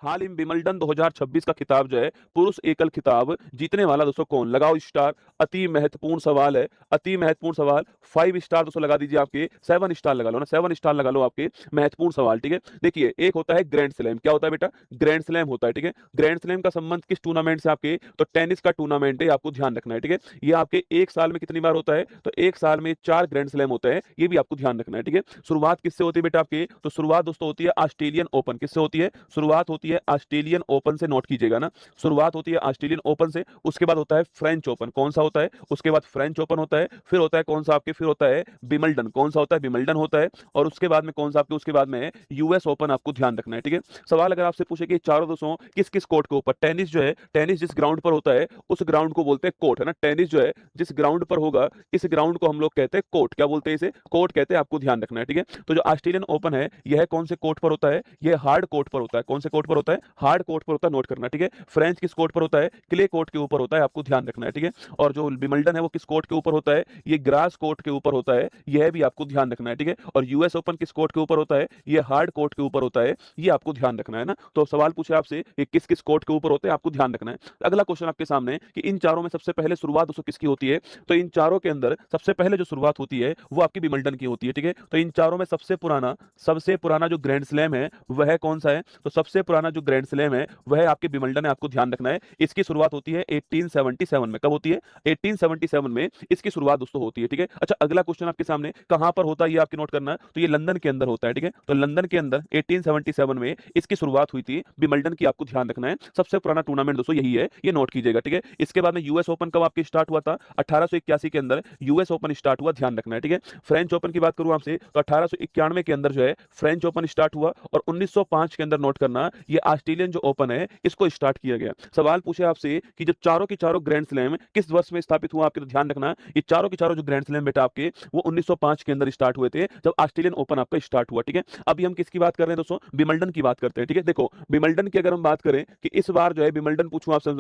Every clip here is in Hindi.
हाल ही में विंबलडन 2026 का खिताब जो है, पुरुष एकल खिताब जीतने वाला दोस्तों कौन? लगाओ स्टार। अति महत्वपूर्ण सवाल है, अति महत्वपूर्ण सवाल। 5 स्टार दोस्तों लगा दीजिए, आपके 7 स्टार लगा लो ना, 7 स्टार लगा लो आपके। महत्वपूर्ण सवाल, ठीक है। देखिए, एक होता है ग्रैंड स्लैम। क्या होता है बेटा? ग्रैंड स्लैम होता है, ठीक है। ग्रैंड स्लैम का संबंध किस टूर्नामेंट से? आपके तो टेनिस का टूर्नामेंट है, आपको ध्यान रखना है, ठीक है। ये आपके एक साल में कितनी बार होता है? तो एक साल में 4 ग्रैंड स्लैम होते हैं, ये भी आपको ध्यान रखना है, ठीक है। शुरुआत किससे होती है बेटा आपके? तो शुरुआत दोस्तों होती है ऑस्ट्रेलियन ओपन। किससे होती है? शुरुआत होती है ऑस्ट्रेलियन ओपन से, नोट कीजिएगा ना। शुरुआत होती है ऑस्ट्रेलियन ओपन से, उसके बाद होता है फ्रेंच ओपन। कौन सा होता है? उसके बाद फ्रेंच ओपन होता है, फिर होता है कौन सा आपके? फिर होता है विंबलडन। कौन सा होता है? विंबलडन होता है। और उसके बाद में कौन सा आपके? उसके बाद में यूएस ओपन, आपको ध्यान रखना है, ठीक है। सवाल अगर आपसे पूछे कि चारों दोस्तों किस किस कोर्ट के ऊपर? टेनिस जो है, टेनिस जिस ग्राउंड पर होता है उस ग्राउंड को बोलते हैं कोर्ट, है ना। टेनिस जो है जिस ग्राउंड पर होगा, इस ग्राउंड को हम लोग कहते हैं कोर्ट। क्या बोलते हैं इसे? कोर्ट कहते हैं, आपको ध्यान रखना है, ठीक है। तो जो ऑस्ट्रेलियन ओपन है, यह कौन से कोर्ट पर होता है? यह हार्ड कोर्ट पर होता है। कौन से कोर्ट पर होता है? हार्ड कोर्ट पर होता है, नोट करना, ठीक है। फ्रेंच किस कोर्ट पर होता है? क्ले कोर्ट के ऊपर होता है, आपको ध्यान रखना है, ठीक है। और जो विंबलडन है वो किस कोर्ट के ऊपर होता है? ये ग्रास कोर्ट के ऊपर होता है, यह भी आपको ध्यान रखना है, ठीक है। और यूएस ओपन किस कोर्ट के ऊपर होता है? ये हार्ड कोर्ट के ऊपर होता है, ये आपको ध्यान रखना है ना। तो सवाल पूछे आपसे कि किस किस कोर्ट के ऊपर होते हैं, आपको ध्यान रखना है। अगला क्वेश्चन आपके सामने कि इन चारों में सबसे पहले शुरुआत दोस्तों किसकी होती है? तो इन चारों के अंदर सबसे पहले जो शुरुआत होती है वो आपकी विंबलडन की होती है, ठीक है। तो इन चारों में सबसे पुराना जो ग्रैंड स्लैम है वह कौन सा है? तो सबसे पुराना जो ग्रैंड स्लैम है वह आपके विंबलडन है, आपको ध्यान रखना है। इसकी शुरुआत होती है 1877 में। कब होती है? 1877 में इसकी शुरुआत दोस्तों होती है, ठीक है। अच्छा, अगला क्वेश्चन आपके सामने कहां पर होता है ये आपके नोट करना है। तो ये लंदन के अंदर होता है, ठीक है। तो लंदन के अंदर 1877 में इसकी शुरुआत हुई थी विंबलडन की, आपको ध्यान रखना है। सबसे पुराना टूर्नामेंट दोस्तों यही है, ये नोट कीजिएगा, ठीक है। इसके बाद में यूएस ओपन कब आपके स्टार्ट हुआ था? 1881 के अंदर यूएस ओपन स्टार्ट हुआ, ध्यान रखना है, ठीक है। फ्रेंच ओपन की बात करूं आपसे तो 1891 के अंदर जो है फ्रेंच ओपन स्टार्ट हुआ, और 1905 के अंदर नोट करना ये ऑस्ट्रेलियन जो ओपन है इसको स्टार्ट किया गया। सवाल पूछे आपसे कि जब चारों की चारों ग्रैंड स्लैम किस वर्ष में स्थापित हुआ आपके? तो ध्यान रखना, ये चारों की चारों जो ग्रैंड स्लैम बेटा आपके वो 1905 के अंदर स्टार्ट हुए थे, जब ऑस्ट्रेलियन ओपन आपका स्टार्ट हुआ, ठीक है। अभी हम किसकी बात कर रहे हैं दोस्तों? विंबलडन की बात करते हैं, ठीक है। देखो, विंबलडन की अगर हम बात करें कि इस बार जो है विंबलडन पूछूं आपसे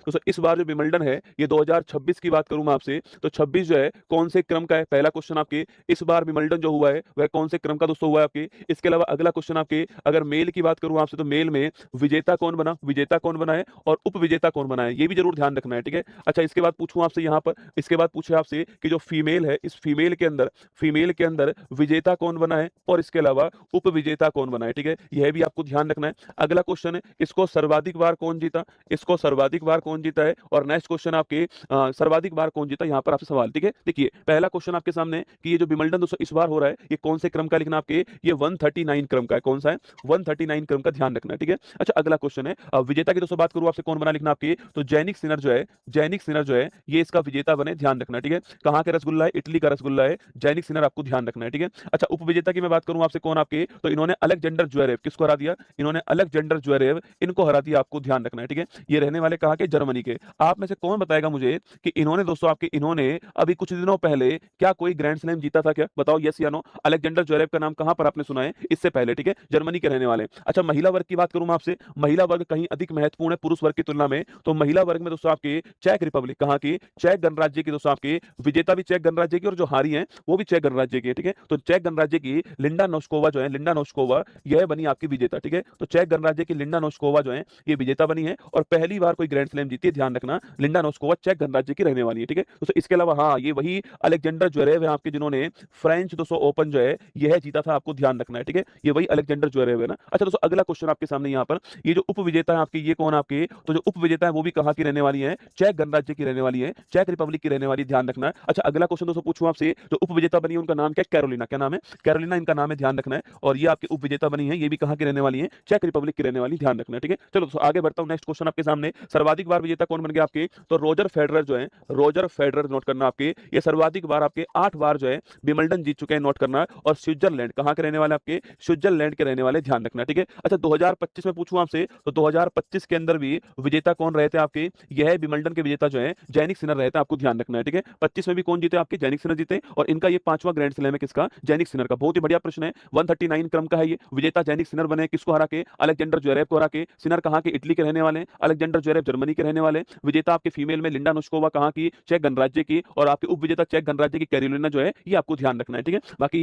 तो इस बार जो विंबलडन है ये 2026 की बात करूं मैं आपसे, तो 26 जो है कौन से क्रम का है? पहला क्वेश्चन आपके, इस बार विंबलडन जो हुआ है वह कौन से क्रम का दोस्तों हुआ है आपके? इसके अलावा अगला क्वेश्चन आपके, अगर मेल की बात करूं आपसे तो मेल में विजेता कौन बना? विजेता कौन बना है और उप विजेता कौन बना है, ये भी जरूर ध्यान रखना है, ठीक है। अच्छा, इसके बाद पूछूं आपसे यहाँ पर, इसके बाद पूछे आपसे कि जो फीमेल है, इस फीमेल के अंदर विजेता कौन बना है और इसके अलावा उप विजेता कौन बना है, ठीक है। यह भी आपको ध्यान रखना है। अगला क्वेश्चन है, इसको सर्वाधिक बार कौन जीता? इसको सर्वाधिक बार कौन जीता है? और नेक्स्ट क्वेश्चन आपके सर्वाधिक बार कौन जीता, यहाँ पर आपसे सवाल, ठीक है। देखिए, पहला क्वेश्चन आपके सामने कि ये जो विंबलडन दोस्तों इस बार हो रहा है ये कौन से क्रम का लिखना आपके? ये 139 क्रम का है। कौन सा है? 139 क्रम का, ध्यान रखना है, ठीक है। अच्छा, अगला क्वेश्चन है विजेता की दोस्तों बात करूं आपसे, कौन बना लिखना आपके? तो जैनिक सिनर जो है, जैनिक सिनर जो है ये इसका विजेता बने, ध्यान रखना, ठीक है। कहां का रसगुल्ला है? इटली का रसगुल्ला है जैनिक सिनर, आपको ध्यान रखना है, ठीक है। अच्छा, उपविजेता की मैं बात करूं आपसे, कौन आपके? तो इन्होंने अलेक्जेंडर ज्वेरेव, किसको हरा दिया? इन्होंने अलेक्जेंडर ज्वेरेव, इनको हरा दिया, आपको ध्यान रखना है, ठीक है। ये रहने वाले कहां के? जर्मनी के। आप में से कौन बताएगा मुझे कि इन्होंने दोस्तों आपके, इन्होंने अभी कुछ दिनों पहले क्या कोई ग्रैंड स्लैम जीता था क्या? बताओ यस या नो। अलेक्जेंडर ज्वेरेव का नाम कहां पर आपने सुना है इससे पहले, ठीक है। जर्मनी के रहने वाले। अच्छा, महिला वर्ग की बात करूं मैं आपसे, महिला वर्ग कहीं अधिक महत्वपूर्ण है पुरुष वर्ग की तुलना में। तो महिला वर्ग में दोस्तों आपके चेक रिपब्लिक, कहां की? चेक गणराज्य की दोस्तों आपके विजेता भी चेक गणराज्य की, और जो हारी है वो भी चेक गणराज्य की है, ठीक है। तो चेक गणराज्य की लिंडा नोस्कोवा जो है, लिंडा नोस्कोवा यह बनी आपकी विजेता, ठीक है। तो चेक गणराज्य की लिंडा नोस्कोवा जो है ये विजेता बनी है, और पहली बार कोई ग्रैंड स्लैम जीती है, ध्यान रखना, लिंडा नोस्कोवा चेक गणराज्य की रहने वाली है, ठीक है। तो इसके अलावा हाँ, ये वही अलेक्जेंडर ज्वेरेव है आपके, जिन्होंने फ्रेंच दोस्तों ओपन जो है यह जीता था, आपको ध्यान रखना है, ठीक है। ये वही अलेक्जेंडर ज्वेरेव है ना। अच्छा दोस्तों, अगला क्वेश्चन आपके सामने यहाँ पर, ये जो उप विजेता है आपके ये कौन आपके? तो जो उप विजेता है वो भी कहाँ की रहने वाली है? चेक गणराज्य की रहने वाली है, चेक रिपब्लिक की रहने वाली, ध्यान रखना है। अच्छा, अगला क्वेश्चन दोस्तों पूछूं आपसे, जो उप विजेता बनी है उनका नाम क्या है? कैरोलिना। क्या नाम है? कैरोलिना इनका नाम है, ध्यान रखना है। और ये आपकी उप विजेता बनी है, ये भी कहाँ की रहने वाली है? चेक रिपब्लिक की रहने वाली, ध्यान रखना है, ठीक है। चलो दोस्तों आगे बढ़ता हूं, नेक्स्ट क्वेश्चन आपके सामने, सर्वाधिक बार विजेता कौन बन गया आपके? तो रोजर फेडरर जो है, रोजर फेडरर, नोट करना आपके, ये सर्वाधिक बार आपके 8 बार जो है विंबलडन जीत चुके हैं, नोट करना। और स्विट्जरलैंड कहाँ के रहने वाले आपके? स्विट्जरलैंड के रहने वाले, ध्यान रखना, ठीक है। अच्छा, 2025 में पूछूं आपसे, तो 2025 के अंदर भी विजेता कौन रहे थे आपके? यह विंबलडन के विजेता जो है जैनिक सिनर रहे थे, आपको ध्यान रखना है, ठीक है। 25 में भी कौन जीते आपके? जैनिक सिनर जीते, और इनका ये 5वां ग्रैंड स्लैम है, किसका? जैनिक सिनर का। बहुत ही बढ़िया प्रश्न है, 139 क्रम का है ये। विजेता जैनिक सिनर बने, किसको हरा के? अलेक्जेंडर ज्वेरेव को हरा के। सिनर कहाँ के? इटली के रहने वाले हैं, अलेक्जेंडर ज्वेरेव जर्मनी के रहने वाले। विजेता आपके फीमेल में लिंडा नोस्कोवा कहाँ की? चेक गणराज्य की। और आपके उप विजेता चेक गणराज्य की कैरोलिना जो है, ये आपको ध्यान रखना है, ठीक है। बाकी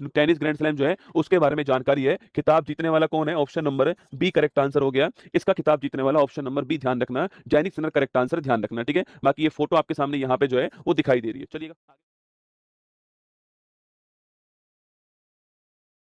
टेनिस ग्रैंड स्लैम जो है उसके बारे में जानकारी है। खिताब जीतने वाला कौन है? Option number B B correct answer हो गया। इसका खिताब जीतने वाला ऑप्शन नंबर बी ध्यान रखना, जैनिक सिन्नर करेक्ट आंसर ध्यान रखना, ठीक है। बाकी ये फोटो आपके सामने यहाँ पे जो है वो दिखाई दे रही है। चलिएगा।